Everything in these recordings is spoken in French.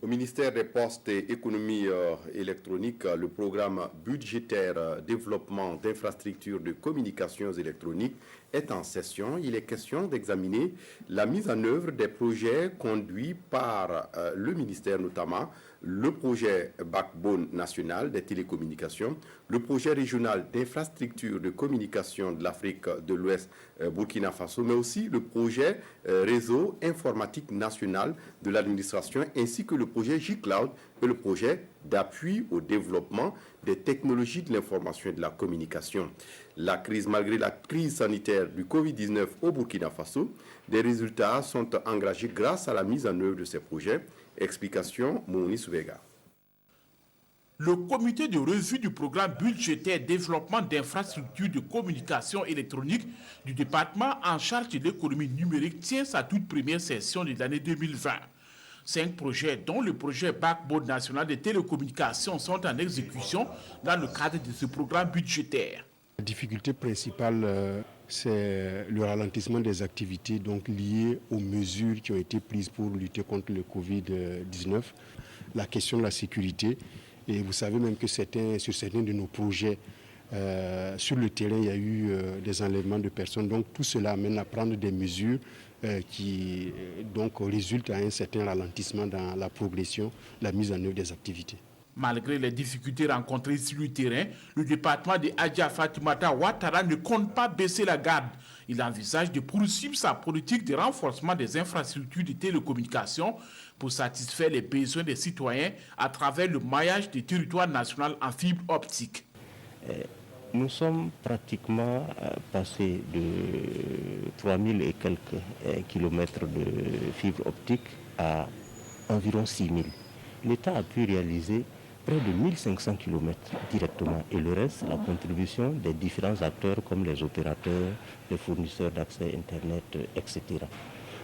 ministère des Postes et Économie électronique, le programme budgétaire développement d'infrastructures de communications électroniques est en session. Il est question d'examiner la mise en œuvre des projets conduits par le ministère, notamment le projet Backbone national des télécommunications, le projet régional d'infrastructures de communication de l'Afrique de l'Ouest Burkina Faso, mais aussi le projet réseau informatique national de l'administration, ainsi que le projet J-Cloud et le projet d'appui au développement des technologies de l'information et de la communication. Malgré la crise sanitaire du Covid-19 au Burkina Faso, des résultats sont engagés grâce à la mise en œuvre de ces projets. Explication, Mouni Souvega. Le comité de revue du programme budgétaire développement d'infrastructures de communication électronique du département en charge de l'économie numérique tient sa toute première session de l'année 2020. 5 projets, dont le projet Backbone national des télécommunications, sont en exécution dans le cadre de ce programme budgétaire. La difficulté principale, c'est le ralentissement des activités liées aux mesures qui ont été prises pour lutter contre le Covid-19, la question de la sécurité. Et vous savez même que sur certains de nos projets, sur le terrain, il y a eu des enlèvements de personnes. Donc tout cela amène à prendre des mesures qui résultent à un certain ralentissement dans la progression, la mise en œuvre des activités. Malgré les difficultés rencontrées sur le terrain, le département de Adja Fatimata Ouattara ne compte pas baisser la garde. Il envisage de poursuivre sa politique de renforcement des infrastructures de télécommunications pour satisfaire les besoins des citoyens à travers le maillage du territoire national en fibre optique. Nous sommes pratiquement passés de 3000 et quelques kilomètres de fibre optique à environ 6000. L'État a pu réaliser près de 1500 km directement et le reste, la contribution des différents acteurs comme les opérateurs, les fournisseurs d'accès Internet, etc.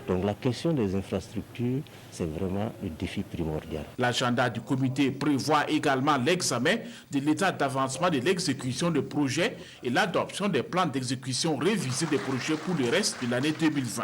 Donc la question des infrastructures, c'est vraiment le défi primordial. L'agenda du comité prévoit également l'examen de l'état d'avancement de l'exécution des projets et l'adoption des plans d'exécution révisés des projets pour le reste de l'année 2020.